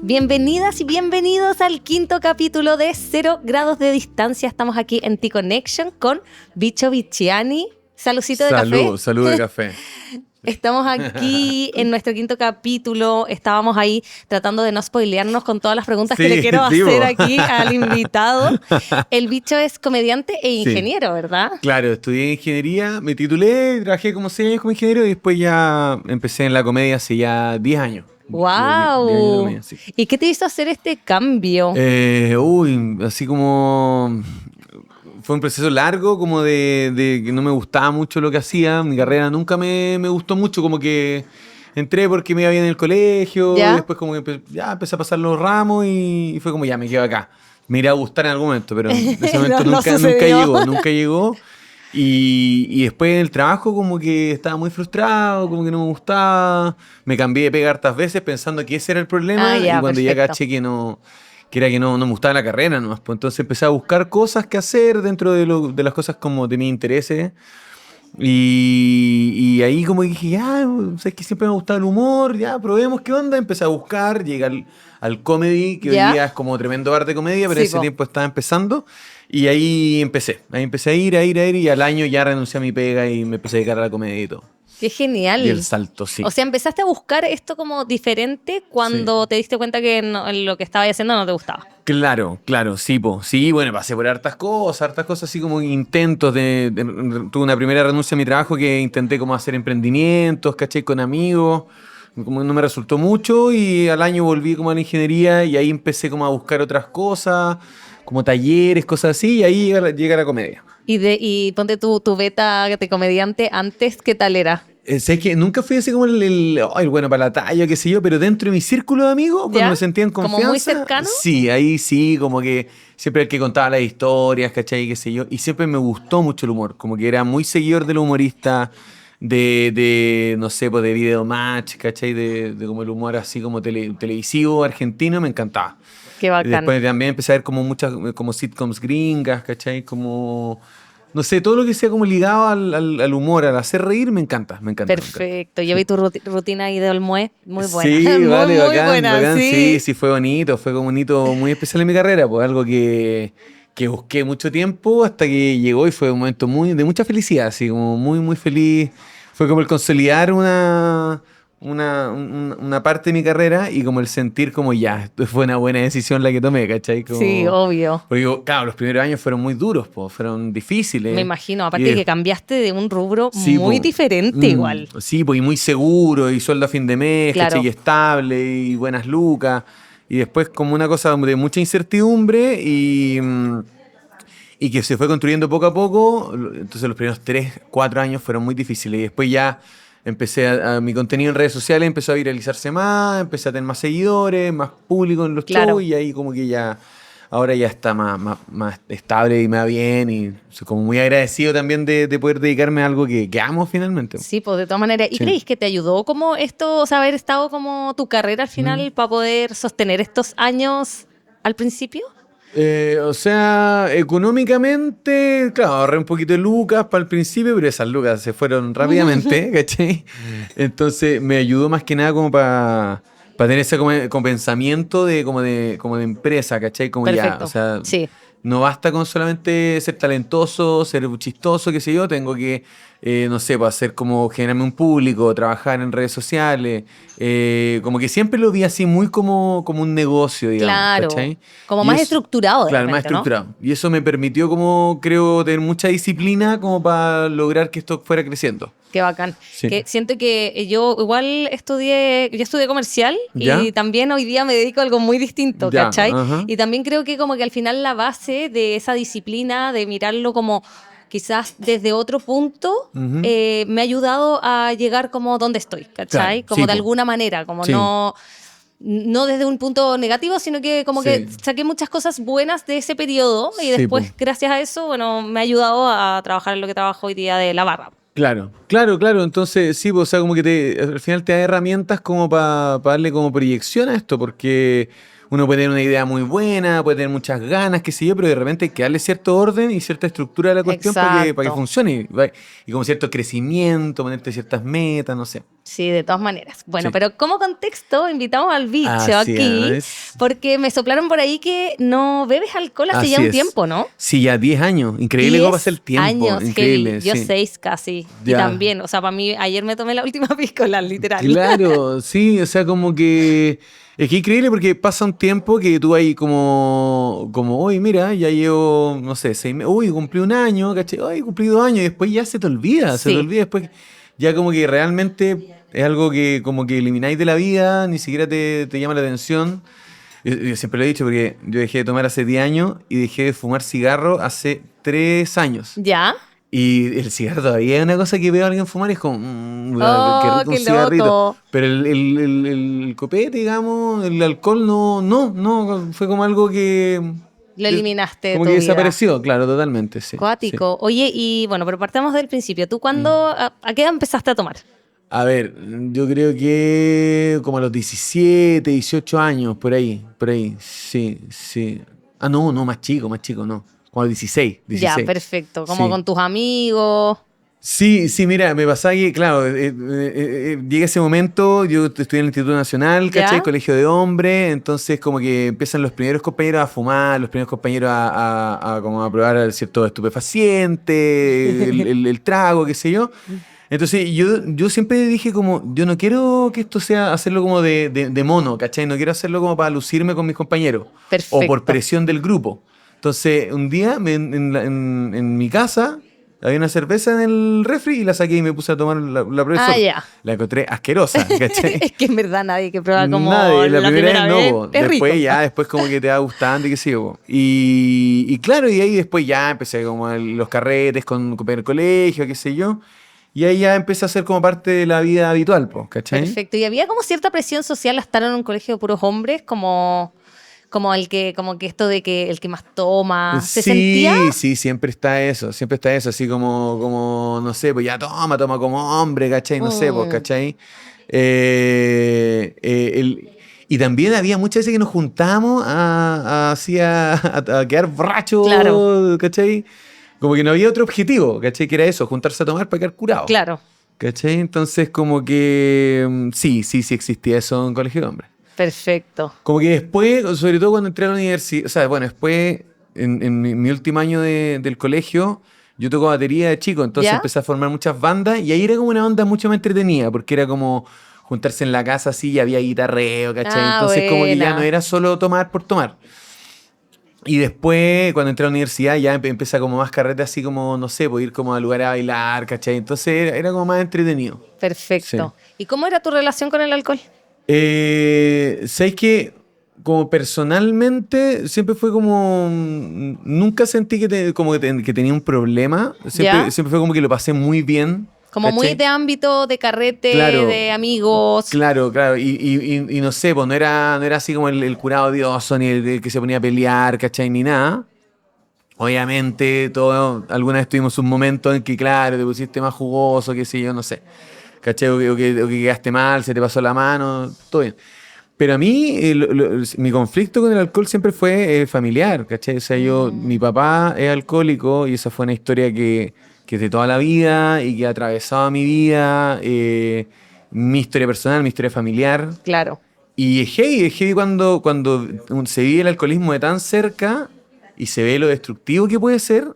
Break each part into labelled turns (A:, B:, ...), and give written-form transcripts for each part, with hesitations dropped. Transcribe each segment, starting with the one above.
A: Bienvenidas y bienvenidos al quinto capítulo de 0 grados de distancia. Estamos aquí en T-Connection con Bicho Bicciani. Saludcito de café.
B: Salud de café.
A: Estamos aquí en nuestro quinto capítulo. Estábamos ahí tratando de no spoilearnos con todas las preguntas que le quiero hacer aquí al invitado. El Bicho es comediante e ingeniero, ¿verdad?
B: Claro, estudié ingeniería, me titulé, trabajé como 6 años como ingeniero y después ya empecé en la comedia hace ya 10 años.
A: ¡Wow!
B: Comedia, sí.
A: ¿Y qué te hizo hacer este cambio?
B: Así como... Fue un proceso largo, como de que no me gustaba mucho lo que hacía. Mi carrera nunca me gustó mucho, como que entré porque me iba bien en el colegio,
A: ¿Ya?
B: y después como que empecé a pasar los ramos y fue como ya, me quedo acá. Me irá a gustar en algún momento, pero en ese momento
A: No
B: nunca llegó. Y después en el trabajo como que estaba muy frustrado, como que no me gustaba. Me cambié de pega hartas veces pensando que ese era el problema y cuando ya caché que no me gustaba la carrera nomás, pues entonces empecé a buscar cosas que hacer dentro de las cosas como de mis intereses y ahí como dije, ya, sabes que siempre me ha gustado el humor, ya, probemos qué onda, empecé a buscar, llegué al comedy, que hoy día es como tremendo arte de comedia, pero ese tiempo estaba empezando y ahí empecé a ir y al año ya renuncié a mi pega y me empecé a dedicar a la comedia y todo.
A: ¡Qué genial!
B: Y el salto, sí.
A: O sea, empezaste a buscar esto como diferente cuando te diste cuenta que lo que estabas haciendo no te gustaba.
B: Claro, sí, sí, bueno, pasé por hartas cosas así como intentos tuve una primera renuncia a mi trabajo que intenté como hacer emprendimientos, ¿cachai? Con amigos, como no me resultó mucho y al año volví como a la ingeniería y ahí empecé como a buscar otras cosas, como talleres, cosas así, y ahí llega la comedia.
A: Y ponte tu beta de comediante antes, ¿qué tal era?
B: Sé que nunca fui así como el bueno para la talla, qué sé yo, pero dentro de mi círculo de amigos, cuando me sentía en confianza.
A: ¿Como muy cercano?
B: Sí, ahí sí, como que siempre el que contaba las historias, ¿cachai? Qué sé yo. Y siempre me gustó mucho el humor, como que era muy seguidor de los humoristas, no sé, pues de Videomatch, ¿cachai? De como el humor así como televisivo argentino, me encantaba.
A: Qué bacán.
B: Y después también empecé a ver como muchas, como sitcoms gringas, ¿cachai? Como... No sé, todo lo que sea como ligado al humor, al hacer reír, me encanta.
A: Perfecto. Yo vi tu rutina ahí de Olmué, muy buena.
B: Sí, vale,
A: muy
B: bacán,
A: buena,
B: bacán.
A: sí.
B: Sí, fue bonito, fue como un hito muy especial en mi carrera, pues algo que busqué mucho tiempo hasta que llegó y fue un momento de mucha felicidad, así como muy, muy feliz. Fue como el consolidar una parte de mi carrera y como el sentir como ya, esto fue una buena decisión la que tomé, ¿cachai? Como,
A: sí, obvio.
B: Porque claro, los primeros años fueron muy duros, fueron difíciles.
A: Me imagino, aparte de que cambiaste de un rubro muy diferente igual.
B: Sí, pues y muy seguro y sueldo a fin de mes,
A: claro.
B: ¿cachai? Y estable y buenas lucas. Y después como una cosa de mucha incertidumbre y que se fue construyendo poco a poco. Entonces los primeros 3, 4 años fueron muy difíciles y después ya mi contenido en redes sociales empezó a viralizarse más, empecé a tener más seguidores, más público en los shows y ahí como que ya, ahora ya está más estable y me va bien y soy como muy agradecido también de poder dedicarme a algo que amo finalmente.
A: Sí, pues de todas maneras. ¿Y creéis que te ayudó como esto, o sea, haber estado como tu carrera al final para poder sostener estos años al principio?
B: O sea, económicamente, claro, ahorré un poquito de lucas para el principio, pero esas lucas se fueron rápidamente, ¿cachai? Entonces me ayudó más que nada como para tener ese como pensamiento como de empresa, ¿cachai? Como
A: perfecto.
B: Ya, o sea, no basta con solamente ser talentoso, ser chistoso, qué sé yo, tengo que, no sé, para hacer como generarme un público, trabajar en redes sociales, como que siempre lo vi así muy como un negocio, digamos,
A: claro,
B: ¿cachai?
A: como más estructurado.
B: Claro, más estructurado. ¿No? Y eso me permitió como, creo, tener mucha disciplina como para lograr que esto fuera creciendo.
A: Qué bacán. Sí. Que siento que yo igual estudié comercial y también hoy día me dedico a algo muy distinto, ¿cachai? Y también creo que como que al final la base de esa disciplina, de mirarlo como quizás desde otro punto, me ha ayudado a llegar como donde estoy, ¿cachai? Claro, como de alguna manera, como no desde un punto negativo, sino que como que saqué muchas cosas buenas de ese periodo y después, gracias a eso, bueno, me ha ayudado a trabajar en lo que trabajo hoy día de la barra.
B: Claro. Entonces, sí, pues, o sea, como que al final te da herramientas como para darle como proyección a esto, porque uno puede tener una idea muy buena, puede tener muchas ganas, qué sé yo, pero de repente hay que darle cierto orden y cierta estructura a la cuestión para que funcione. Y como cierto crecimiento, ponerte ciertas metas, no sé.
A: Sí, de todas maneras. Bueno, pero como contexto, invitamos al bicho aquí, porque me soplaron por ahí que no bebes alcohol hace ya un tiempo, ¿no?
B: Sí, ya 10 años. Increíble cómo pasa el tiempo.
A: Años,
B: increíble.
A: Yo 6 casi. Ya. Y también, o sea, para mí, ayer me tomé la última piscola, literal.
B: Claro, sí, o sea, como que... Es que increíble porque pasa un tiempo que tú ahí como uy, mira, ya llevo, no sé, 6 meses, uy, cumplí un año, ¿cachai? Uy, cumplí 2 años, y después ya se te olvida, después ya como que realmente es algo que como que elimináis de la vida, ni siquiera te llama la atención. Yo siempre lo he dicho porque yo dejé de tomar hace 10 años y dejé de fumar cigarro hace 3 años.
A: ¿Ya?
B: Y el cigarro todavía es una cosa que veo a alguien fumar y es como,
A: qué rico
B: un cigarrito. Pero el copete, digamos, el alcohol no, fue como algo que...
A: Lo eliminaste de
B: como
A: tu
B: que
A: vida.
B: Desapareció, claro, totalmente, sí.
A: Cuático. Sí. Oye, y bueno, pero partamos del principio. ¿Tú cuándo, a qué edad empezaste a tomar?
B: A ver, yo creo que como a los 17, 18 años, por ahí, sí. Ah, no, más chico, no. Como a los 16.
A: Ya, perfecto. Como con tus amigos.
B: Sí, mira, me pasaba que, claro, llega ese momento, yo estudié en el Instituto Nacional, ¿cachai? Colegio de hombres, entonces como que empiezan los primeros compañeros a fumar, los primeros compañeros a como a probar cierto estupefaciente, el trago, qué sé yo. Entonces yo siempre dije como, yo no quiero que esto sea hacerlo como de mono, ¿cachai? No quiero hacerlo como para lucirme con mis compañeros.
A: Perfecto.
B: O por presión del grupo. Entonces un día en mi casa... Había una cerveza en el refri y la saqué y me puse a tomar la profesora.
A: Ya.
B: La encontré asquerosa, ¿cachai?
A: Es que en verdad nadie que prueba como
B: nadie, la primera vez no,
A: después
B: rico. Después como que te va gustando y qué sé yo. Y claro, y ahí después ya empecé como los carretes con el colegio, qué sé yo. Y ahí ya empecé a ser como parte de la vida habitual, ¿cachai?
A: Perfecto. Y había como cierta presión social a estar en un colegio de puros hombres, como que esto de que el que más toma, ¿se sentía?
B: Sí, siempre está eso, así como no sé, pues ya toma como hombre, ¿cachai? No sé, pues, ¿cachai? Y también había muchas veces que nos juntábamos a quedar borrachos, claro. ¿Cachai? Como que no había otro objetivo, ¿cachai? Que era eso, juntarse a tomar para quedar curado.
A: Claro.
B: ¿Cachai? Entonces como que sí existía eso en colegio de hombres.
A: Perfecto.
B: Como que después, sobre todo cuando entré a la universidad, o sea, bueno, después, en mi último año del colegio, yo toco batería de chico, entonces empecé a formar muchas bandas y ahí era como una onda mucho más entretenida, porque era como juntarse en la casa así y había guitarreo, ¿cachai? Entonces como que ya no era solo tomar por tomar. Y después, cuando entré a la universidad, ya empecé como más carrete, así como, no sé, pues ir como a lugares a bailar, ¿cachai? Entonces era como más entretenido.
A: Perfecto. Sí. ¿Y cómo era tu relación con el alcohol?
B: ¿Sabes qué? Como personalmente, siempre fue como... Nunca sentí que tenía un problema. Siempre fue como que lo pasé muy bien.
A: Como ¿cachai? Muy de ámbito de carrete, claro, de amigos.
B: Claro. Y no sé, pues no era así como el curado odioso, ni el que se ponía a pelear, ¿cachai? Ni nada. Obviamente, alguna vez tuvimos un momento en que, claro, te pusiste más jugoso, qué sé yo, no sé. ¿Cachai? O que quedaste mal, se te pasó la mano, todo bien. Pero a mí, mi conflicto con el alcohol siempre fue familiar, ¿cachai? O sea, mi papá es alcohólico y esa fue una historia que es de toda la vida y que ha atravesado mi vida, mi historia personal, mi historia familiar.
A: Claro.
B: Y es heavy cuando se vive el alcoholismo de tan cerca y se ve lo destructivo que puede ser.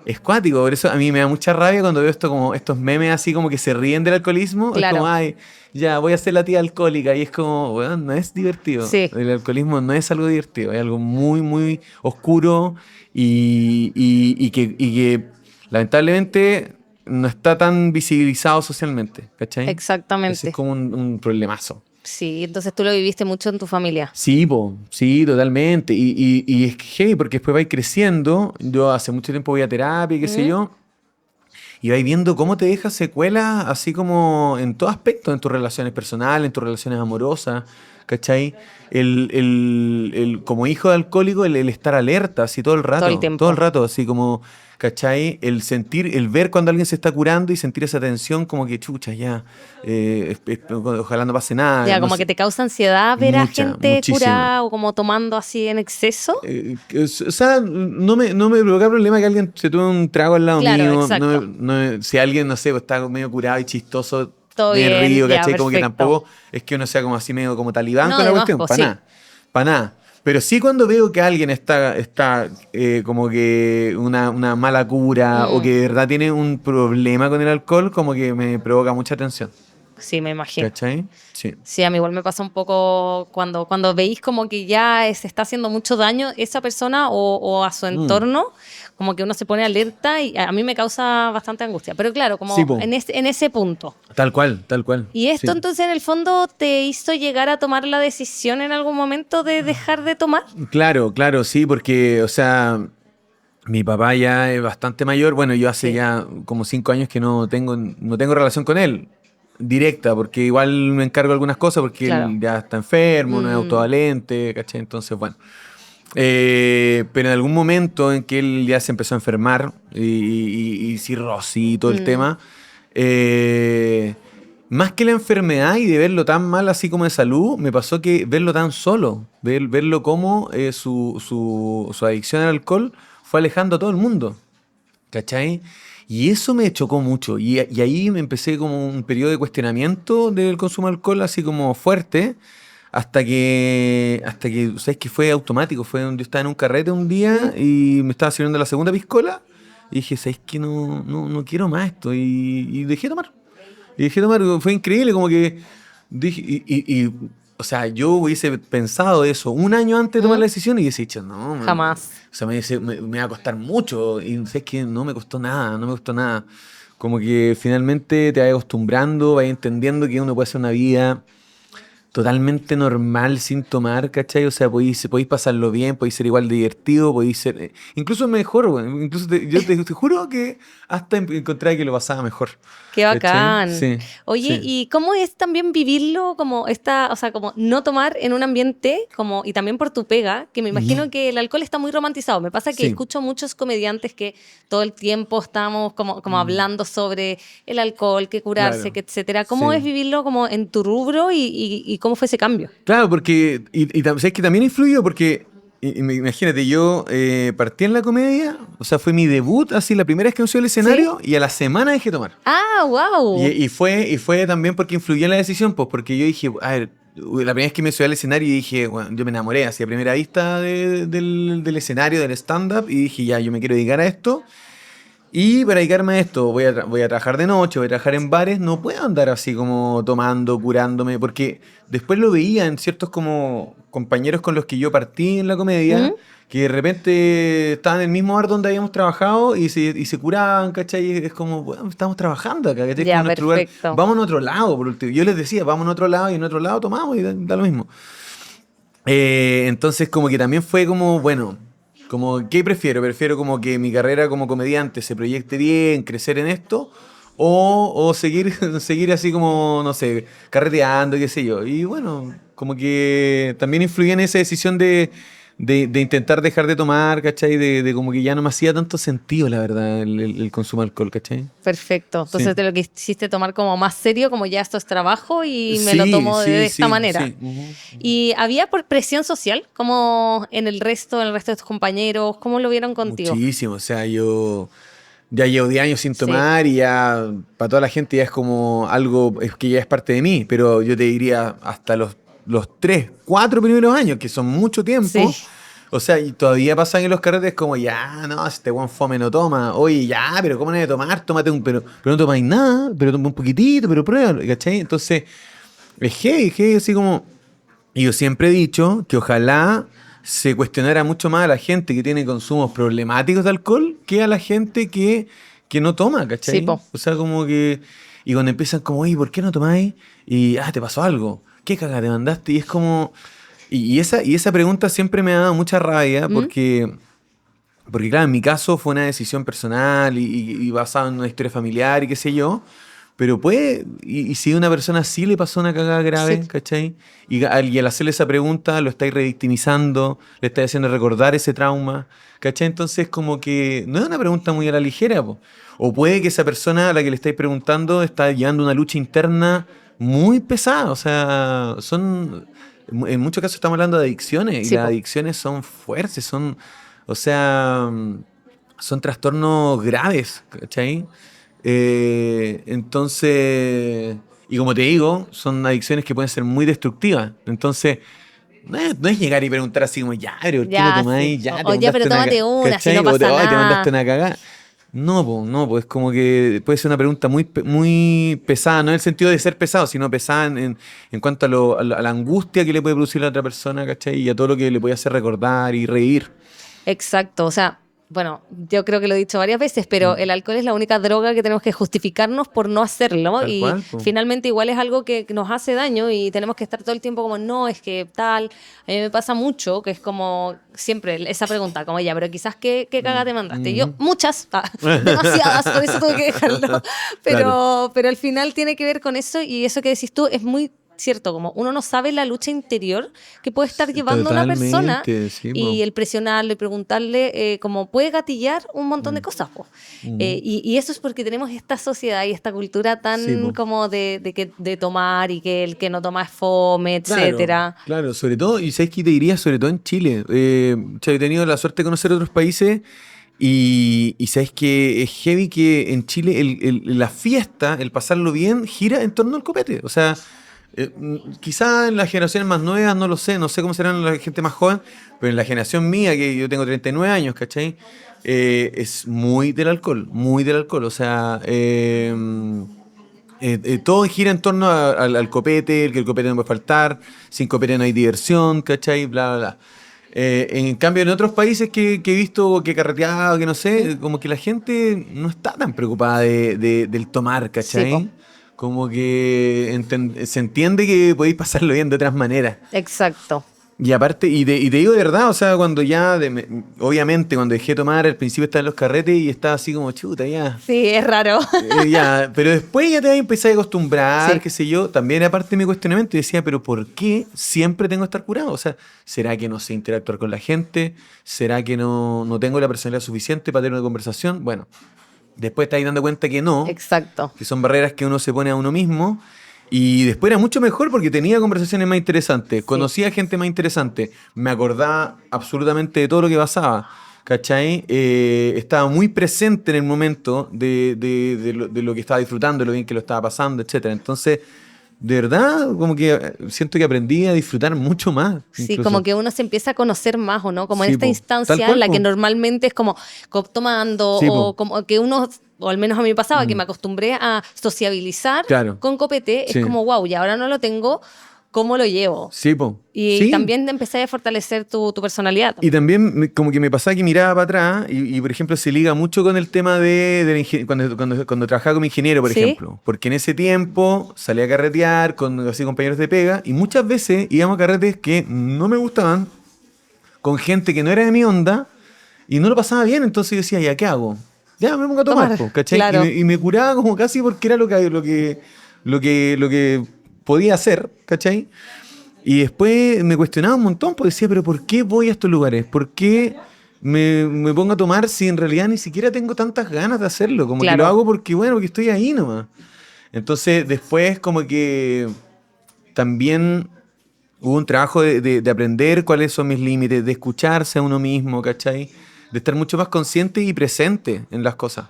B: Es cuático, por eso a mí me da mucha rabia cuando veo estos memes así como que se ríen del alcoholismo. Claro. Es como, ay, ya voy a ser la tía alcohólica. Y es como, bueno, no es divertido. Sí. El alcoholismo no es algo divertido, es algo muy, muy oscuro y que lamentablemente no está tan visibilizado socialmente, ¿cachai?
A: Exactamente.
B: Ese es como un problemazo.
A: Sí, entonces tú lo viviste mucho en tu familia.
B: Sí, sí, totalmente. Y es heavy porque después vais creciendo. Yo hace mucho tiempo voy a terapia, qué sé yo. Y vais viendo cómo te deja secuelas así como en todo aspecto, en tus relaciones personales, en tus relaciones amorosas, ¿cachai? Como hijo de alcohólico, el estar alerta así todo el rato.
A: Todo el tiempo.
B: Todo el rato, así como... ¿Cachai? El ver cuando alguien se está curando y sentir esa tensión como que chucha, ya, ojalá no pase nada.
A: Ya, como que te causa ansiedad ver a gente curada o como tomando así en exceso.
B: O sea, no me provoca problema que alguien se tome un trago al lado mío.
A: Exacto.
B: Si alguien, no sé, está medio curado y chistoso,
A: Todo
B: bien
A: bien,
B: río,
A: ya,
B: ¿cachai? Como que
A: perfecto.
B: tampoco es que uno sea como así medio como talibán
A: No,
B: con la
A: de más,
B: cuestión,
A: pues,
B: para
A: sí.
B: nada, para nada. Pero sí cuando veo que alguien está como que una mala cura o que de verdad tiene un problema con el alcohol, como que me provoca mucha tensión.
A: Sí, me imagino.
B: ¿Cachai? Sí.
A: Sí, a mí igual me pasa un poco cuando veis como que ya se está haciendo mucho daño esa persona o a su
B: Mm.
A: entorno, como que uno se pone alerta y a mí me causa bastante angustia. Pero claro,
B: Sí,
A: como
B: po.
A: en ese punto.
B: Tal cual, tal cual.
A: ¿Y esto
B: Sí.
A: entonces en el fondo te hizo llegar a tomar la decisión en algún momento de dejar de tomar?
B: Claro, claro, sí, porque, o sea, mi papá ya es bastante mayor. Bueno, yo hace
A: Sí,
B: ya como 5 años que no tengo relación con él directa, porque igual me encargo de algunas cosas, porque él
A: claro.
B: ya está enfermo, no es
A: Mm,
B: autovalente, ¿cachai? Entonces, bueno. Pero en algún momento en que él ya se empezó a enfermar y cirrosis y todo el
A: mm,
B: tema, eh, más que la enfermedad y de verlo tan mal así como de salud, me pasó que verlo tan solo, verlo como su adicción al alcohol fue alejando a todo el mundo, ¿cachai? Y eso me chocó mucho y ahí me empecé como un periodo de cuestionamiento del consumo de alcohol así como fuerte hasta que, ¿sabes que fue automático? Yo estaba en un carrete un día
A: mm.
B: y me estaba sirviendo la segunda piscola y dije, ¿sabes que no quiero más esto? Y dejé de tomar. Y dejé de tomar, fue increíble, como que dije, o sea, yo hubiese pensado eso un año antes de tomar
A: ¿Mm?
B: la decisión y hubiese dicho, no,
A: Jamás.
B: o sea, me va a costar mucho. Y sabes que no me costó nada, no me costó nada. Como que finalmente te vas acostumbrando, vas entendiendo que uno puede hacer una vida totalmente normal sin tomar, ¿cachai? O sea, podéis pasarlo bien, podéis ser igual de divertido, podéis ser incluso mejor, güey. Incluso yo te juro que hasta encontré que lo pasaba mejor.
A: Qué
B: ¿Cachai?
A: bacán.
B: Sí,
A: Oye,
B: sí.
A: ¿y cómo es también vivirlo como esta, o sea, como no tomar en un ambiente como y también por tu pega, que me
B: Ujú.
A: imagino que el alcohol está muy romantizado. Me pasa que
B: Sí.
A: escucho muchos comediantes que todo el tiempo estamos como
B: Mm,
A: hablando sobre el alcohol, que curarse,
B: claro.
A: que etcétera. ¿Cómo es
B: Sí.
A: vivirlo como en tu rubro y cómo fue ese cambio?
B: Claro, porque, ¿sabes que también influyó? Porque, imagínate, yo partí en la comedia, o sea, fue mi debut, así, la primera vez que me subí al
A: ¿Sí?
B: escenario, y a la semana dejé de tomar.
A: Ah,
B: Y,
A: wow.
B: y fue, y fue también porque influyó en la decisión, pues porque yo dije, a ver, la primera vez que me subí al escenario y dije, bueno, yo me enamoré así a primera vista del escenario, del stand-up, y dije, ya, yo me quiero dedicar a esto. Y para dedicarme a esto, voy a trabajar de noche, voy a trabajar en bares, no puedo andar así como tomando, curándome, porque después lo veía en ciertos como compañeros con los que yo partí en la comedia, que de repente estaban en el mismo bar donde habíamos trabajado y se curaban, ¿cachai? Y es como, bueno, estamos trabajando acá, ¿cachai? Es como
A: Ya,
B: nuestro lugar,
A: perfecto.
B: vamos a otro lado, por último. Yo les decía, vamos a otro lado y en otro lado tomamos y da lo mismo. Entonces como que también fue como, bueno, como, ¿qué prefiero? Prefiero como que mi carrera como comediante se proyecte bien, crecer en esto, o seguir, seguir así como, no sé, carreteando, qué sé yo. Y bueno, como que también influía en esa decisión de intentar dejar de tomar, ¿cachai? De como que ya no me hacía tanto sentido, la verdad, el consumo de alcohol, ¿cachai?
A: Perfecto.
B: Sí.
A: Entonces te lo quisiste tomar como más serio, como ya esto es trabajo y me lo
B: Sí,
A: tomo de
B: sí,
A: esta
B: sí,
A: manera.
B: sí. Ujú, ujú.
A: ¿Y había por presión social como en el resto de tus compañeros? ¿Cómo lo vieron contigo?
B: Muchísimo, o sea, yo ya llevo 10 años sin
A: Sí.
B: tomar y ya para toda la gente ya es como algo es que ya es parte de mí, pero yo te diría hasta los 3, 4 primeros años, que son mucho
A: Sí.
B: tiempo. O sea, y todavía pasan en los carretes como, ya, no, si este buen fome no toma. Oye, ya, pero ¿cómo no hay de tomar? Tómate pero no tomáis nada, pero toma un poquitito, pero pruébalo, ¿cachai? Entonces, es heavy, así como... Y yo siempre he dicho que ojalá se cuestionara mucho más a la gente que tiene consumos problemáticos de alcohol que a la gente que no toma,
A: Sí,
B: ¿cachai?
A: po.
B: O sea, como que... Y cuando empiezan como, oye, ¿por qué no tomáis? Y, te pasó algo. ¿Qué caga te mandaste? Y es como... Y esa pregunta siempre me ha dado mucha rabia
A: ¿Mm?
B: porque claro, en mi caso fue una decisión personal y basada en una historia familiar y qué sé yo. Pero y si a una persona sí le pasó una cagada
A: Sí.
B: grave, ¿cachai? Y al hacerle esa pregunta lo estáis revictimizando, le estáis haciendo recordar ese trauma, ¿cachai? Entonces como que no es una pregunta muy a la ligera, po. O puede que esa persona a la que le estáis preguntando está llevando una lucha interna muy pesada, o sea, en muchos casos estamos hablando de adicciones y
A: Sí,
B: las
A: po.
B: adicciones son fuertes, o sea, son trastornos graves, ¿cachai? Entonces, Y como te digo, son adicciones que pueden ser muy destructivas. Entonces, no es llegar y preguntar así como, ya, pero ¿por qué lo tomáis?
A: Sí.
B: Ya,
A: O ya, pero tómate una, si no pasa
B: te
A: nada.
B: mandaste una cagada. No, es como que puede ser una pregunta muy pesada, no en el sentido de ser pesado, sino pesada en cuanto a la angustia que le puede producir a la otra persona, ¿cachai? Y a todo lo que le puede hacer recordar y reír.
A: Exacto, o sea, bueno, yo creo que lo he dicho varias veces, pero el alcohol es la única droga que tenemos que justificarnos por no hacerlo.
B: Tal
A: Y
B: cual, po.
A: finalmente igual es algo que nos hace daño y tenemos que estar todo el tiempo como, no, es que tal. A mí me pasa mucho, que es como siempre esa pregunta, como ya, pero quizás qué caga te mandaste. Y yo, muchas, demasiadas, por eso tuve que dejarlo. Pero al final tiene que ver con eso y eso que decís tú es muy cierto, como uno no sabe la lucha interior que puede estar llevando una persona
B: sí,
A: y el presionarle, preguntarle, como puede gatillar un montón de cosas. Po. Y eso es porque tenemos esta sociedad y esta cultura tan
B: Sí,
A: como de tomar y que el que no toma es fome, etcétera.
B: Claro, sobre todo, y sabes que te diría, sobre todo en Chile. He tenido la suerte de conocer otros países y sabes que es heavy que en Chile la fiesta, el pasarlo bien, gira en torno al copete. O sea, quizá en las generaciones más nuevas, no sé cómo serán la gente más joven, pero en la generación mía, que yo tengo 39 años, ¿cachai? Es muy del alcohol, muy del alcohol. O sea, todo gira en torno al copete, que el copete no puede faltar, sin copete no hay diversión, ¿cachai? Bla, bla, bla. En cambio, en otros países que he visto, que he carreteado, que no sé, como que la gente no está tan preocupada del tomar, ¿cachai?
A: Sí, po.
B: Como que se entiende que podéis pasarlo bien de otras maneras.
A: Exacto.
B: Y aparte, y te digo de verdad, o sea, cuando ya, obviamente, cuando dejé de tomar, al principio estaba en los carretes y estaba así como, chuta, ya.
A: Sí, es raro.
B: Ya, pero después ya te vas a empezar a acostumbrar,
A: Sí.
B: qué sé yo. También aparte de mi cuestionamiento, y decía, pero ¿por qué siempre tengo que estar curado? O sea, ¿será que no sé interactuar con la gente? ¿Será que no tengo la personalidad suficiente para tener una conversación? Bueno, después te vas dando cuenta que no,
A: Exacto.
B: que son barreras que uno se pone a uno mismo. Y después era mucho mejor porque tenía conversaciones más interesantes, conocía gente más interesante, me acordaba absolutamente de todo lo que pasaba, ¿cachai? Estaba muy presente en el momento de lo que estaba disfrutando, de lo bien que lo estaba pasando, etcétera. Entonces, de verdad, como que siento que aprendí a disfrutar mucho más.
A: Sí,
B: incluso.
A: como que uno se empieza a conocer más, ¿o no? Como en
B: Sí,
A: esta
B: po.
A: instancia
B: Tal cual,
A: en la que
B: po.
A: normalmente es como tomando
B: Sí,
A: o
B: po.
A: como que uno, o al menos a mí me pasaba, que me acostumbré a sociabilizar
B: Claro.
A: con copete,
B: Sí.
A: es como, wow, y ahora no lo tengo, ¿cómo lo llevo?
B: Sí, po.
A: Y
B: Sí.
A: también empecé a fortalecer tu personalidad.
B: Y también como que me pasaba que miraba para atrás y, por ejemplo, se liga mucho con el tema cuando trabajaba como ingeniero, por
A: ¿Sí?
B: ejemplo. Porque en ese tiempo salía a carretear con así, compañeros de pega y muchas veces íbamos a carretes que no me gustaban, con gente que no era de mi onda y no lo pasaba bien. Entonces yo decía, ¿ya qué hago? Ya me pongo a tomar, po, ¿cachai?
A: Claro.
B: Y me curaba como casi porque era lo que podía hacer, ¿cachai? Y después me cuestionaba un montón, porque decía, pero ¿por qué voy a estos lugares? ¿Por qué me pongo a tomar si en realidad ni siquiera tengo tantas ganas de hacerlo? Como
A: Claro.
B: que lo hago porque, bueno, porque estoy ahí nomás. Entonces, después como que también hubo un trabajo de aprender cuáles son mis límites, de escucharse a uno mismo, ¿cachai? De estar mucho más consciente y presente en las cosas.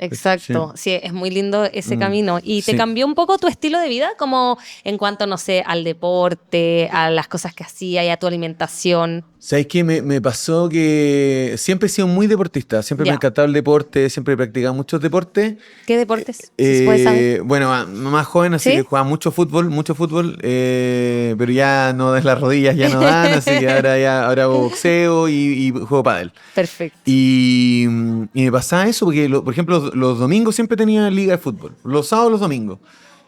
A: Exacto, sí, es muy lindo ese camino. ¿Y te
B: Sí.
A: cambió un poco tu estilo de vida? Como en cuanto, no sé, al deporte, a las cosas que hacía y a tu alimentación.
B: ¿Sabes qué? Me pasó que siempre he sido muy deportista, siempre me
A: Ya.
B: ha encantado el deporte, siempre he practicado muchos deportes.
A: ¿Qué deportes? Si se puede saber.
B: Bueno, más joven, así
A: ¿Sí?
B: que jugaba mucho fútbol, pero ya no las rodillas ya no dan, así que ahora hago boxeo y juego pádel.
A: Perfecto.
B: Y me pasaba eso porque, por ejemplo, los domingos siempre tenía liga de fútbol, los sábados, los domingos.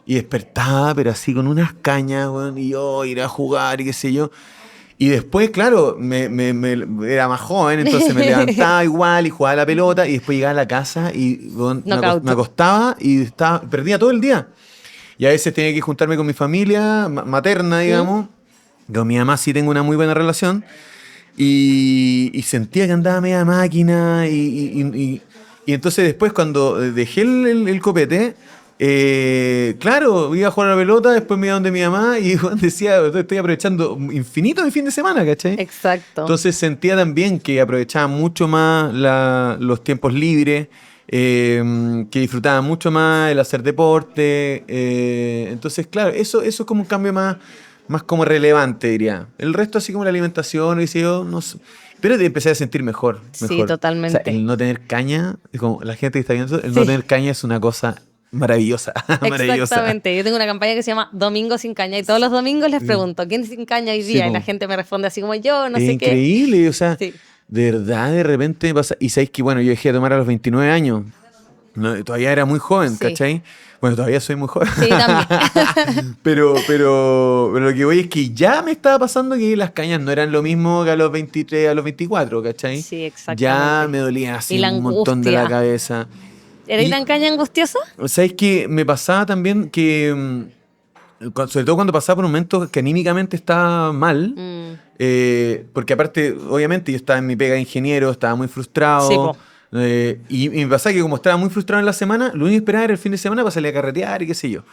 B: Y despertaba, pero así con unas cañas, weón, y yo ir a jugar y qué sé yo. Y después, claro, era más joven, entonces me levantaba igual y jugaba a la pelota y después llegaba a la casa y weón,
A: Knockout.
B: me acostaba y perdía todo el día. Y a veces tenía que juntarme con mi familia materna, digamos. Con mi mamá sí tengo una muy buena relación. Y sentía que andaba media máquina y entonces después cuando dejé el copete, claro, iba a jugar a la pelota, después me iba donde mi mamá y Juan decía, estoy aprovechando infinito mi fin de semana, ¿cachai?
A: Exacto.
B: Entonces sentía también que aprovechaba mucho más los tiempos libres, que disfrutaba mucho más el hacer deporte. Entonces, claro, eso es como un cambio más como relevante, diría. El resto, así como la alimentación, y yo, no sé. Pero te empecé a sentir mejor.
A: Sí, totalmente.
B: O sea, el no tener caña, como la gente que está viendo, el no tener caña es una cosa maravillosa.
A: Exactamente. Yo tengo una campaña que se llama Domingo sin caña y todos los domingos les pregunto, ¿quién es sin caña hoy día? Y la gente me responde así como yo, no sé qué.
B: Es increíble, o sea, de verdad, de repente me pasa. Y sabéis que, bueno, yo dejé de tomar a los 29 años. No, todavía era muy joven, ¿cachai? Bueno, todavía soy muy joven.
A: Sí, también.
B: pero lo que voy es que ya me estaba pasando que las cañas no eran lo mismo que a los 23, a los 24, ¿cachai?
A: Sí, exactamente.
B: Ya me dolía así un montón de la cabeza.
A: ¿Eres tan caña angustiosa?
B: ¿Sabes qué? Me pasaba también que, sobre todo cuando pasaba por momentos que anímicamente estaba mal, porque aparte, obviamente, yo estaba en mi pega de ingeniero, estaba muy frustrado.
A: Sí, po.
B: Y me pasaba que como estaba muy frustrado en la semana, lo único que esperaba era el fin de semana para salir a carretear y qué sé yo.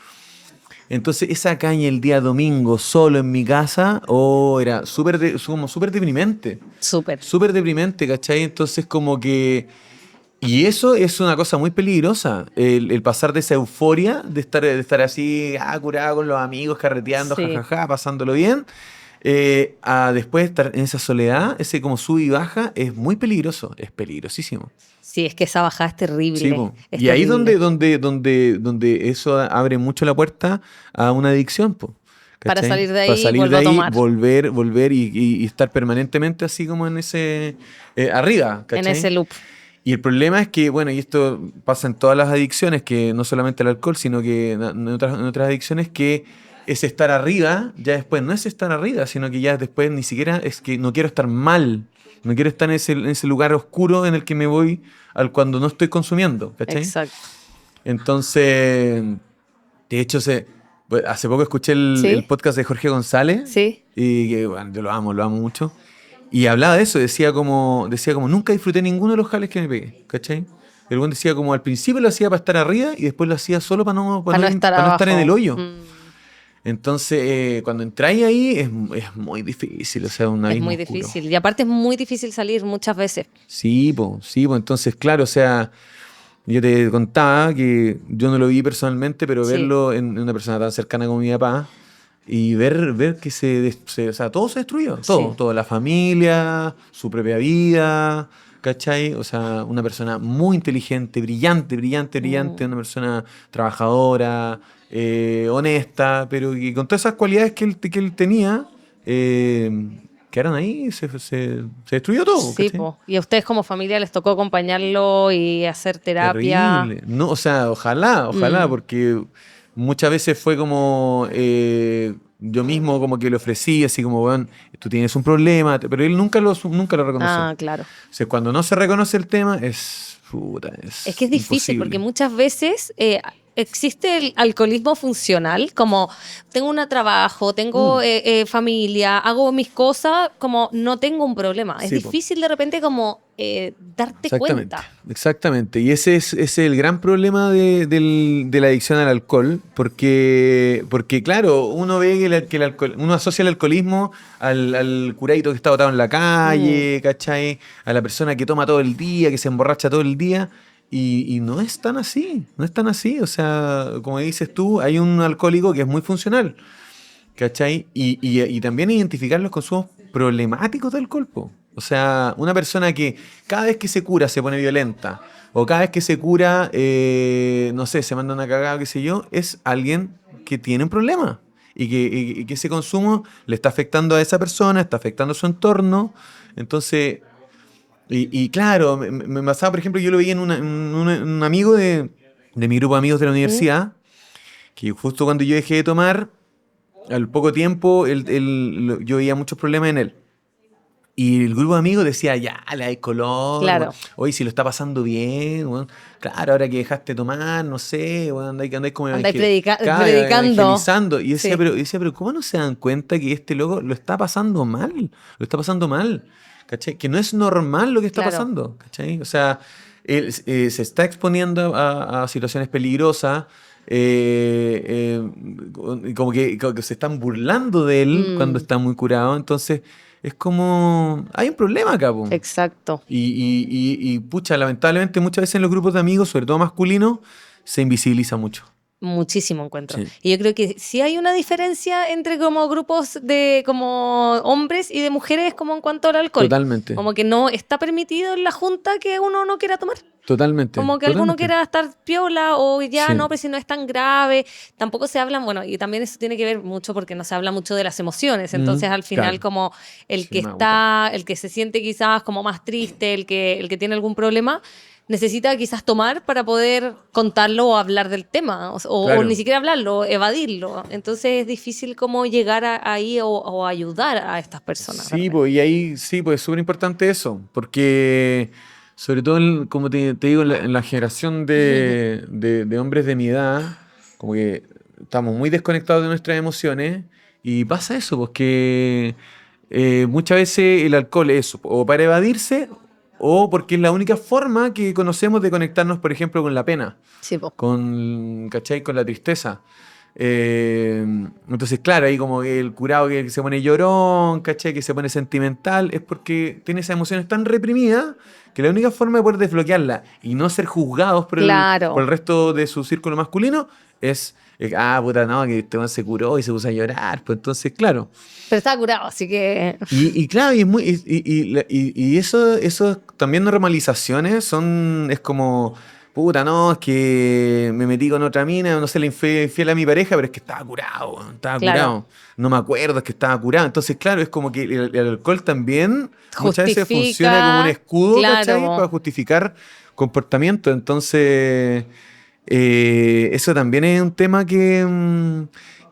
B: Entonces esa caña el día domingo solo en mi casa, era súper deprimente. Súper deprimente, ¿cachai? Entonces como que... Y eso es una cosa muy peligrosa, el pasar de esa euforia, de estar así, curado con los amigos, carreteando, jajaja, pasándolo bien, a después estar en esa soledad, ese como sube y baja, es muy peligroso, es peligrosísimo.
A: Sí, es que esa bajada es terrible.
B: Sí, y ahí donde eso abre mucho la puerta a una adicción, po.
A: Para salir de ahí,
B: para salir de ahí,
A: tomar.
B: volver y estar permanentemente así como en ese arriba, ¿cachai?
A: En ese loop.
B: Y el problema es que, bueno, y esto pasa en todas las adicciones, que no solamente el alcohol, sino que en otras adicciones, que es estar arriba, ya después no es estar arriba, sino que ya después ni siquiera es que no quiero estar mal, no quiero estar en ese lugar oscuro en el que me voy cuando no estoy consumiendo, ¿cachai?
A: Exacto.
B: Entonces, de hecho, hace poco escuché el podcast de Jorge González, y que, bueno, yo lo amo mucho. Y hablaba de eso, decía como nunca disfruté ninguno de los jales que me pegué, ¿cachai? El buen decía como al principio lo hacía para estar arriba y después lo hacía solo para no estar en el hoyo. Entonces, cuando entráis ahí es muy difícil, o sea, un abismo
A: es muy
B: oscuro.
A: difícil. Y aparte es muy difícil salir muchas veces.
B: Sí, entonces, claro, o sea, yo te contaba que yo no lo vi personalmente, pero verlo en una persona tan cercana como mi papá, y ver que o sea, todo se destruyó, todo, la familia, su propia vida, ¿cachai? O sea, una persona muy inteligente, brillante, una persona trabajadora, honesta, pero que con todas esas cualidades que él tenía, quedaron ahí, se destruyó todo.
A: Sí, y a ustedes como familia les tocó acompañarlo y hacer terapia.
B: Terrible. No, o sea, ojalá, porque muchas veces fue como yo mismo como que le ofrecí, así como, bueno, tú tienes un problema, pero él nunca lo reconoció.
A: Ah, claro.
B: O sea, cuando no se reconoce el tema, es
A: que es difícil, porque muchas veces existe el alcoholismo funcional, como tengo un trabajo, tengo familia, hago mis cosas, como no tengo un problema. Es difícil de repente como darte cuenta.
B: Exactamente. Y ese es el gran problema de la adicción al alcohol, porque claro, uno ve que el alcohol, uno asocia el alcoholismo al curadito que está botado en la calle, ¿cachai? A la persona que toma todo el día, que se emborracha todo el día. Y no es tan así, o sea, como dices tú, hay un alcohólico que es muy funcional, ¿cachai? Y también identificar los consumos problemáticos del alcohol, po. O sea, una persona que cada vez que se cura se pone violenta, o cada vez que se cura, no sé, se manda una cagada, qué sé yo, es alguien que tiene un problema y que ese consumo le está afectando a esa persona, está afectando a su entorno, entonces... Y claro, me pasaba, por ejemplo, yo lo vi en un amigo de mi grupo de amigos de la universidad, que justo cuando yo dejé de tomar, al poco tiempo, yo veía muchos problemas en él. Y el grupo de amigos decía, ya, le hay color,
A: claro.
B: Hoy si lo está pasando bien, bueno, claro, ahora que dejaste de tomar, no sé, bueno, andáis como
A: predicando.
B: Evangelizando. Y decía, pero ¿cómo no se dan cuenta que este loco lo está pasando mal? ¿Cachai? Que no es normal lo que está pasando, ¿cachai? O sea, él se está exponiendo a situaciones peligrosas, como que se están burlando de él cuando está muy curado, entonces es como, hay un problema acá, po.
A: Exacto.
B: Pucha, lamentablemente muchas veces en los grupos de amigos, sobre todo masculinos, se invisibiliza mucho.
A: Muchísimo encuentro. Sí. Y yo creo que sí hay una diferencia entre como grupos de como hombres y de mujeres como en cuanto al alcohol.
B: Totalmente.
A: Como que no está permitido en la junta que uno no quiera tomar.
B: Totalmente.
A: Como que alguno quiera estar piola o ya sí. No, pero si no es tan grave. Tampoco se habla, bueno, y también eso tiene que ver mucho porque no se habla mucho de las emociones. Entonces al final claro. Como el que está, el que se siente quizás como más triste, el que tiene algún problema, necesita quizás tomar para poder contarlo o hablar del tema, claro. O ni siquiera hablarlo, evadirlo. Entonces es difícil como llegar ahí o ayudar a estas personas.
B: Sí, pues, y ahí sí, pues es súper importante eso, porque sobre todo, como te digo, en la generación de hombres de mi edad, como que estamos muy desconectados de nuestras emociones y pasa eso, porque muchas veces el alcohol es eso, o para evadirse o porque es la única forma que conocemos de conectarnos, por ejemplo, con la pena,
A: sí,
B: ¿cachai? Con la tristeza. Entonces, claro, ahí como el curado que se pone llorón, ¿cachai? Que se pone sentimental, es porque tiene esas emociones tan reprimidas que la única forma de poder desbloquearla y no ser juzgados por,
A: claro.
B: por el resto de su círculo masculino es puta, no, que este man se curó y se puso a llorar, pues entonces, claro.
A: Pero estaba curado, así que...
B: Y claro, y eso también normalizaciones es como, puta, no, es que me metí con otra mina, no sé, le infiel a mi pareja, pero es que estaba curado, claro. Curado. No me acuerdo, es que estaba curado. Entonces, claro, es como que el alcohol también muchas veces funciona como un escudo, claro. ¿Cachai? Para justificar comportamiento. Entonces... eso también es un tema que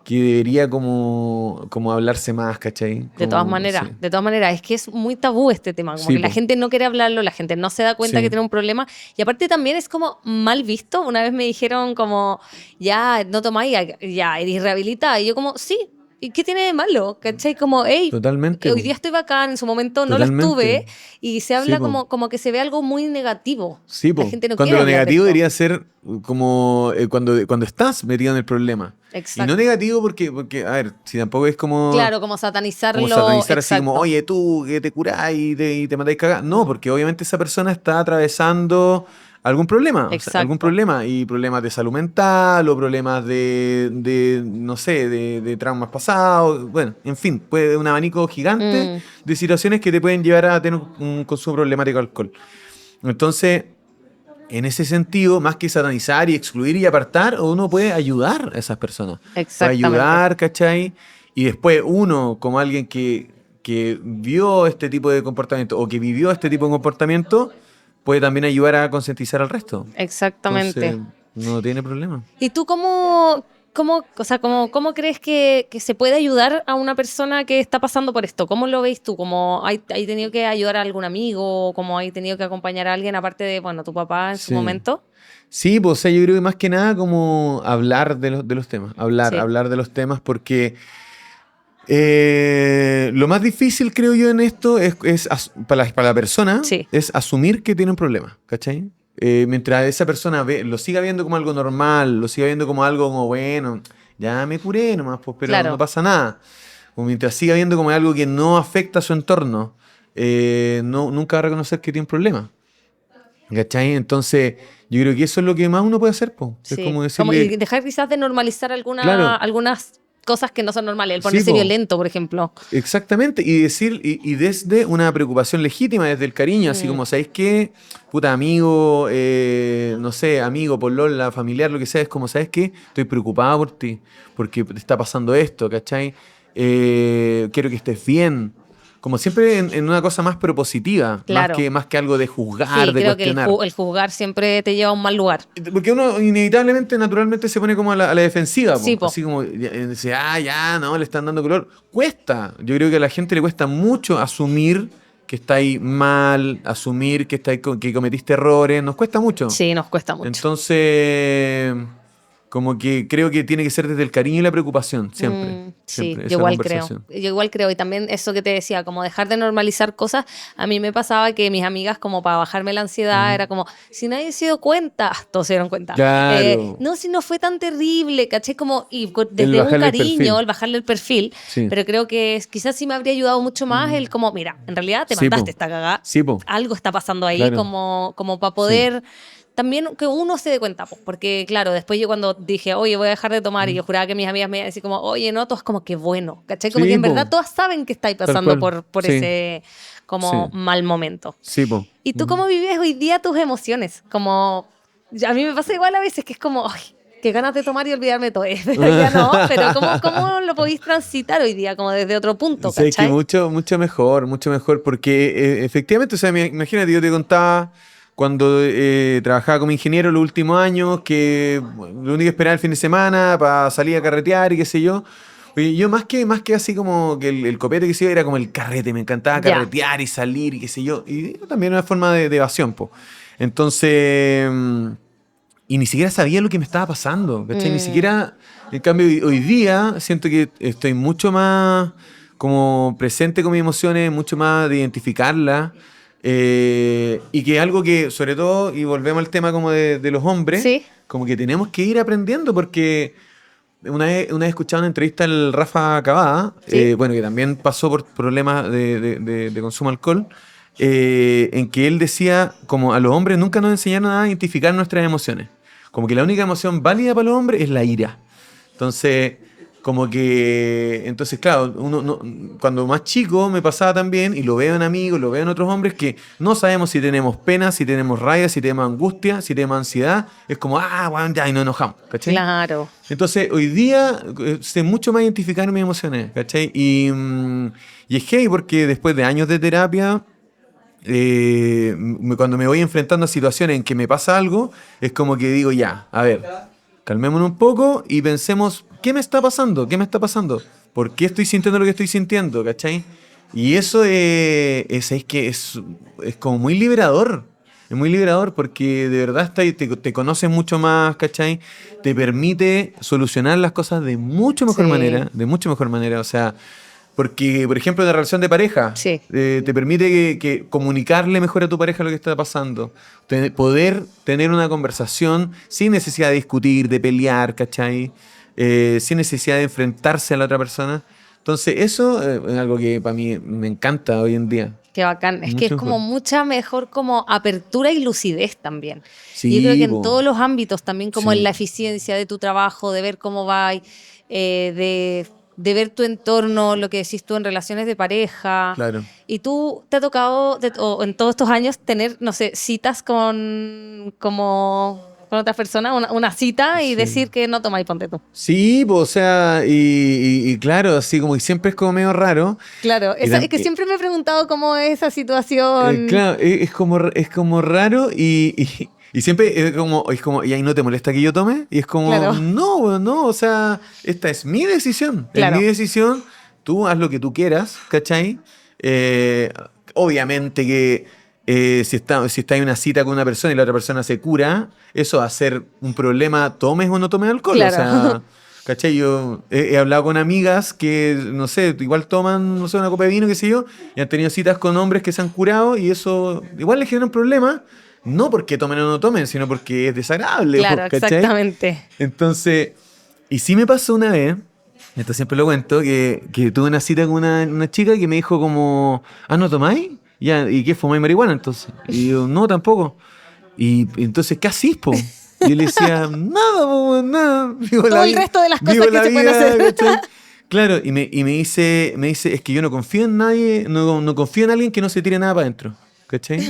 B: debería como hablarse más, ¿cachai?
A: De todas maneras, es que es muy tabú este tema, como sí, que la gente no quiere hablarlo, la gente no se da cuenta que tiene un problema, y aparte también es como mal visto. Una vez me dijeron como, ya, no tomáis, ya, eres rehabilitada, y yo como, sí. ¿Y qué tiene de malo? ¿Cachai? Como, hey,
B: totalmente.
A: Hoy día estoy bacán, en su momento no lo estuve, y se habla como que se ve algo muy negativo.
B: Sí, la gente no cuando quiere lo negativo debería ser como cuando estás metido en el problema.
A: Exacto.
B: Y no negativo porque, a ver, si tampoco es como...
A: Claro, como satanizarlo.
B: Como satanizar así como, oye, tú, que te curás y te matáis cagás. No, porque obviamente esa persona está atravesando... algún problema, o sea, algún problema, y problemas de salud mental o problemas de no sé, de traumas pasados, bueno, en fin, puede un abanico gigante de situaciones que te pueden llevar a tener un consumo problemático de alcohol. Entonces, en ese sentido, más que satanizar y excluir y apartar, uno puede ayudar a esas personas.
A: Exactamente.
B: Puede ayudar, ¿cachai? Y después uno, como alguien que vio este tipo de comportamiento o que vivió este tipo de comportamiento, puede también ayudar a concientizar al resto.
A: Exactamente.
B: Entonces, no tiene problema.
A: ¿Y tú cómo crees que se puede ayudar a una persona que está pasando por esto? ¿Cómo lo ves tú? ¿Cómo hay tenido que ayudar a algún amigo? ¿Cómo hay tenido que acompañar a alguien aparte de, bueno, tu papá en su momento?
B: Sí, pues yo creo que más que nada como hablar de los temas. Hablar de los temas porque... lo más difícil, creo yo, en esto es para la persona, es asumir que tiene un problema, ¿cachai? Mientras esa persona lo siga viendo como algo normal, lo siga viendo como algo como, bueno, ya me curé nomás, pues, pero no pasa nada. O mientras siga viendo como algo que no afecta a su entorno, nunca va a reconocer que tiene un problema. ¿Cachai? Entonces, yo creo que eso es lo que más uno puede hacer, pues.
A: Sí.
B: Es como decirle...
A: y dejar quizás de normalizar algunas cosas que no son normales, el ponerse violento, por ejemplo.
B: Exactamente, y decir, y desde una preocupación legítima, desde el cariño, así como, ¿sabéis qué? Puta, amigo, no sé, amigo, polola, familiar, lo que sea, es como, ¿sabes qué? Estoy preocupado por ti, porque te está pasando esto, ¿cachai? Quiero que estés bien. Como siempre en una cosa más propositiva, más que algo de juzgar, de cuestionar.
A: Creo que el juzgar siempre te lleva a un mal lugar.
B: Porque uno inevitablemente, naturalmente se pone como a la defensiva. Sí, así como, dice, ya, no, le están dando color. Cuesta. Yo creo que a la gente le cuesta mucho asumir que estáis mal, asumir que cometiste errores. Nos cuesta mucho.
A: Sí, nos cuesta mucho.
B: Entonces... Como que creo que tiene que ser desde el cariño y la preocupación, siempre.
A: Sí,
B: siempre,
A: yo igual creo. Yo igual creo. Y también eso que te decía, como dejar de normalizar cosas. A mí me pasaba que mis amigas, como para bajarme la ansiedad, era como, si nadie se dio cuenta, todos se dieron cuenta.
B: Claro.
A: No, si no fue tan terrible, ¿caché? Como, y desde un cariño, el bajarle el perfil. Sí. Pero creo que quizás sí me habría ayudado mucho más el como, mira, en realidad te mandaste esta cagada.
B: Sí,
A: algo está pasando ahí, como para poder... También que uno se dé cuenta, pues, porque claro, después yo cuando dije, oye, voy a dejar de tomar, y yo juraba que mis amigas me iban a decir como, oye, no, todas como que bueno, ¿cachai? Como que en verdad todas saben que estáis pasando por ese como mal momento.
B: Sí, po.
A: ¿Y tú cómo vives hoy día tus emociones? Como, a mí me pasa igual a veces que es como, ay, qué ganas de tomar y olvidarme de todo eso. Ya no, pero ¿cómo lo podéis transitar hoy día? Como desde otro punto, ¿cachai?
B: Sí, que mucho mejor, porque efectivamente, o sea, imagínate, yo te contaba cuando trabajaba como ingeniero los últimos años, que lo único que esperaba el fin de semana para salir a carretear y qué sé yo. Oye, yo más que así como que el copete que se iba era como el carrete, me encantaba carretear y salir y qué sé yo. Y también una forma de evasión, po. Entonces, y ni siquiera sabía lo que me estaba pasando, ¿cachai? Ni siquiera, en cambio, hoy día siento que estoy mucho más como presente con mis emociones, mucho más de identificarlas. Y que algo que, sobre todo, y volvemos al tema como de los hombres, como que tenemos que ir aprendiendo, porque una vez escuchaba una entrevista al Rafa Cavada, bueno, que también pasó por problemas de consumo de alcohol, en que él decía, como a los hombres nunca nos enseñaron a identificar nuestras emociones. Como que la única emoción válida para los hombres es la ira. Entonces, claro, cuando más chico me pasaba también, y lo veo en amigos, lo veo en otros hombres, que no sabemos si tenemos pena, si tenemos rabia, si tenemos angustia, si tenemos ansiedad. Es como, bueno, ya, y nos enojamos, ¿cachai?
A: Claro.
B: Entonces, hoy día sé mucho más identificar mis emociones, ¿cachai? Y es heavy porque después de años de terapia, cuando me voy enfrentando a situaciones en que me pasa algo, es como que digo, ya, a ver, calmémonos un poco y pensemos, ¿qué me está pasando? ¿Qué me está pasando? ¿Por qué estoy sintiendo lo que estoy sintiendo? ¿Cachai? Y eso es como muy liberador. Es muy liberador porque de verdad te conoces mucho más, ¿cachai? Te permite solucionar las cosas de mucho mejor manera, o sea... Porque, por ejemplo, en la relación de pareja, te permite que comunicarle mejor a tu pareja lo que está pasando. Poder tener una conversación sin necesidad de discutir, de pelear, ¿cachai? Sin necesidad de enfrentarse a la otra persona. Entonces, eso es algo que para mí me encanta hoy en día.
A: Qué bacán. Es que es como mucha mejor como apertura y lucidez también. Sí, yo creo que en todos los ámbitos, también como en la eficiencia de tu trabajo, de ver cómo va, de ver tu entorno, lo que decís tú en relaciones de pareja.
B: Claro.
A: Y tú te ha tocado en todos estos años tener, no sé, citas con otras personas, una cita y decir que no tomáis, ponte tú.
B: Sí, pues, o sea, y claro, así como que siempre es como medio raro.
A: Claro, es que siempre me he preguntado cómo es esa situación.
B: Claro, es como raro y siempre es como, ¿y ahí no te molesta que yo tome? Y es como, claro. No, o sea, esta es mi decisión. Claro. Es mi decisión, tú haz lo que tú quieras, ¿cachai? Obviamente que si está en una cita con una persona y la otra persona se cura, eso va a ser un problema, tomes o no tomes alcohol. Claro. O sea, ¿cachai? Yo he hablado con amigas que, no sé, igual toman, no sé, una copa de vino, qué sé yo, y han tenido citas con hombres que se han curado y eso igual les genera un problema. No porque tomen o no tomen, sino porque es desagradable.
A: Claro, ¿cachai? Exactamente.
B: Entonces, y sí me pasó una vez, esto siempre lo cuento, que tuve una cita con una chica que me dijo como, ¿no tomáis? Ya, ¿y qué, fumáis marihuana entonces? Y yo, no, tampoco. Y entonces, ¿qué hacís, po? Y yo le decía, nada.
A: Todo el resto de las cosas que se pueden hacer.
B: ¿cachai? Claro, y me dice, es que yo no confío en nadie, no confío en alguien que no se tire nada para adentro. ¿Cachai?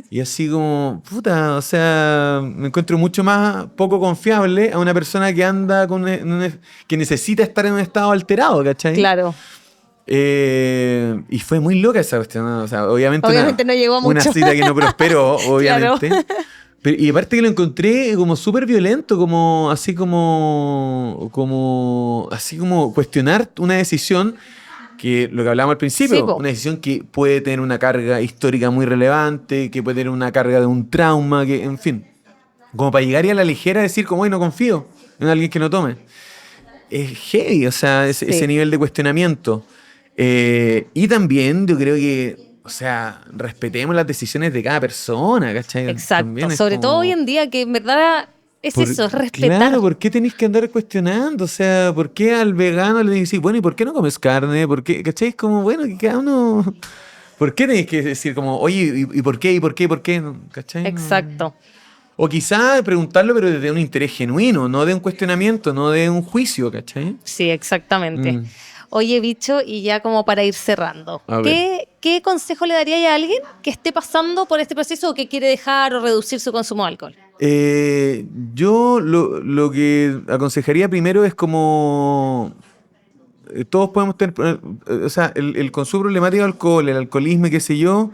B: Y así como, puta, o sea, me encuentro mucho más poco confiable a una persona que anda que necesita estar en un estado alterado, ¿cachai?
A: Claro.
B: Y fue muy loca esa cuestión, ¿no? O sea, obviamente
A: no llegó a mucho.
B: Una cita que no prosperó, obviamente. Claro. Y aparte que lo encontré como súper violento, como así como cuestionar una decisión que lo que hablábamos al principio, sí, una decisión que puede tener una carga histórica muy relevante, que puede tener una carga de un trauma, que, en fin, como para llegar y a la ligera decir como, no confío, en alguien que no tome. Es heavy, o sea, ese nivel de cuestionamiento. Y también yo creo que, o sea, respetemos las decisiones de cada persona, ¿cachai?
A: Exacto, sobre todo hoy en día, que en verdad es respetar.
B: Claro, ¿por qué tenéis que andar cuestionando? O sea, ¿por qué al vegano le decís, bueno, ¿y por qué no comes carne? ¿Por qué? ¿Cachai? Es como, bueno, que cada uno... ¿Por qué tenéis que decir como, oye, ¿y por qué? ¿Y por qué? ¿Y por qué? ¿Cachai?
A: Exacto.
B: O quizá preguntarlo, pero desde un interés genuino, no de un cuestionamiento, no de un juicio, ¿cachai?
A: Sí, exactamente. Oye, Bicho, y ya como para ir cerrando, ¿qué consejo le daría a alguien que esté pasando por este proceso o que quiere dejar o reducir su consumo de alcohol?
B: Yo lo que aconsejaría primero es como... Todos podemos tener... O sea, el consumo problemático de alcohol, el alcoholismo y qué sé yo,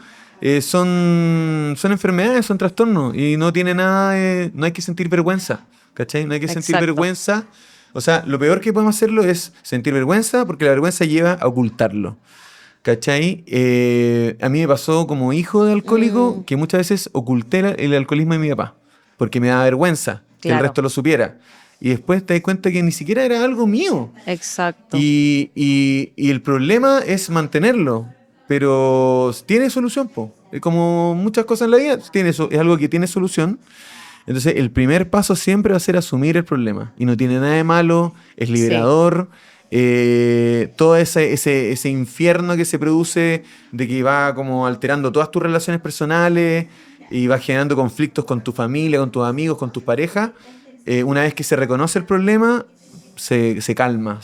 B: son enfermedades, son trastornos y no tiene nada... no hay que sentir vergüenza, ¿cachai? No hay que sentir vergüenza. O sea, lo peor que podemos hacerlo es sentir vergüenza, porque la vergüenza lleva a ocultarlo. ¿Cachai? A mí me pasó como hijo de alcohólico que muchas veces oculté el alcoholismo de mi papá, porque me daba vergüenza que el resto lo supiera. Y después te das cuenta que ni siquiera era algo mío.
A: Exacto.
B: Y el problema es mantenerlo, pero tiene solución, po. Como muchas cosas en la vida, es algo que tiene solución. Entonces, el primer paso siempre va a ser asumir el problema. Y no tiene nada de malo, es liberador. Todo ese infierno que se produce de que va como alterando todas tus relaciones personales y va generando conflictos con tu familia, con tus amigos, con tus parejas. Una vez que se reconoce el problema, se calma.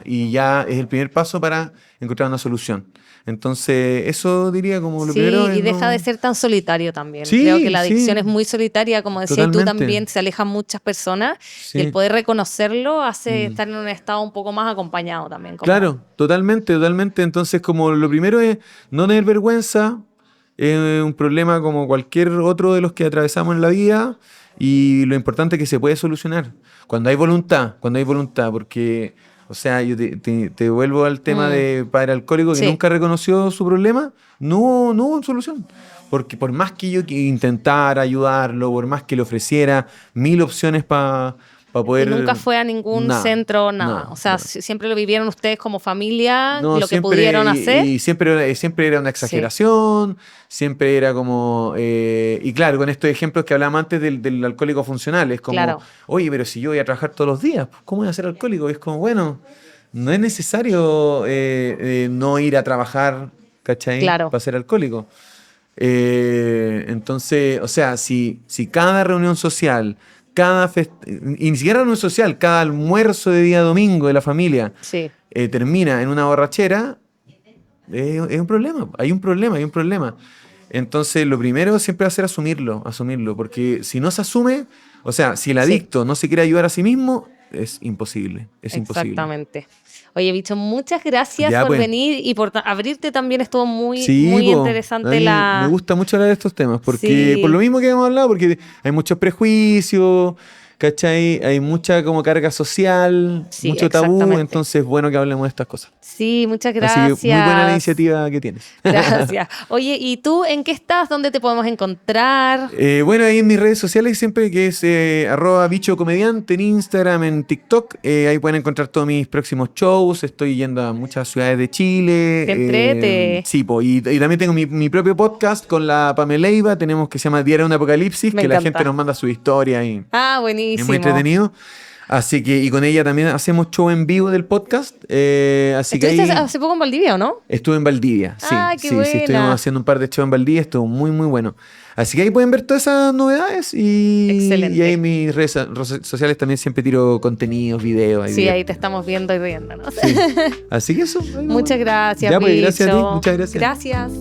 B: Y ya es el primer paso para encontrar una solución. Entonces, eso diría como lo primero.
A: Sí, y deja de ser tan solitario también. Creo que la adicción es muy solitaria, como decías tú también, se alejan muchas personas. Y el poder reconocerlo hace estar en un estado un poco más acompañado también.
B: Claro, totalmente. Entonces, como lo primero es no tener vergüenza, es un problema como cualquier otro de los que atravesamos en la vida. Y lo importante es que se puede solucionar cuando hay voluntad, porque, o sea, yo te vuelvo al tema de padre alcohólico que nunca reconoció su problema, no hubo solución. Porque por más que yo intentara ayudarlo, por más que le ofreciera 1000 opciones para poder...
A: Y nunca fue a ningún centro, nada. O sea, siempre lo vivieron ustedes como familia, lo que pudieron hacer.
B: Y siempre era una exageración, siempre era como... y claro, con estos ejemplos que hablábamos antes del alcohólico funcional, es como, oye, pero si yo voy a trabajar todos los días, ¿cómo voy a ser alcohólico? Y es como, bueno, no es necesario no ir a trabajar, ¿cachai? Para ser alcohólico. Entonces, o sea, si cada reunión social... y ni siquiera reunión social, cada almuerzo de día domingo de la familia termina en una borrachera, es un problema. Hay un problema. Entonces, lo primero siempre va a ser asumirlo, porque si no se asume, o sea, si el adicto no se quiere ayudar a sí mismo, es imposible.
A: Exactamente. Oye, Bicho, muchas gracias por venir y por abrirte también. Estuvo muy interesante
B: Me gusta mucho hablar de estos temas, porque por lo mismo que hemos hablado, porque hay muchos prejuicios, ¿cachai? Hay mucha como carga social, mucho tabú, entonces es bueno que hablemos de estas cosas.
A: Sí, muchas gracias.
B: Así que muy buena la iniciativa que tienes.
A: Gracias. Oye, ¿y tú en qué estás? ¿Dónde te podemos encontrar?
B: Bueno, ahí en mis redes sociales siempre, que es @bichocomediante en Instagram, en TikTok. Ahí pueden encontrar todos mis próximos shows. Estoy yendo a muchas ciudades de Chile.
A: ¡Qué entrete!
B: Sí, y también tengo mi propio podcast con la Pamela Leiva. Tenemos que se llama Diario de un Apocalipsis, que la gente nos manda su historia.
A: Buenísimo.
B: Es muy entretenido. Así que, y con ella también hacemos show en vivo del podcast.
A: ¿Estuviste hace poco en Valdivia o no?
B: Estuve en Valdivia, sí.
A: Qué buena.
B: Estuvimos haciendo un par de shows en Valdivia, estuvo muy, muy bueno. Así que ahí pueden ver todas esas novedades y ahí en mis redes sociales también siempre tiro contenidos, videos.
A: Ahí te estamos viendo y riéndonos.
B: Sí. Así que eso.
A: Muchas gracias,
B: Gracias a ti, muchas gracias.
A: Gracias.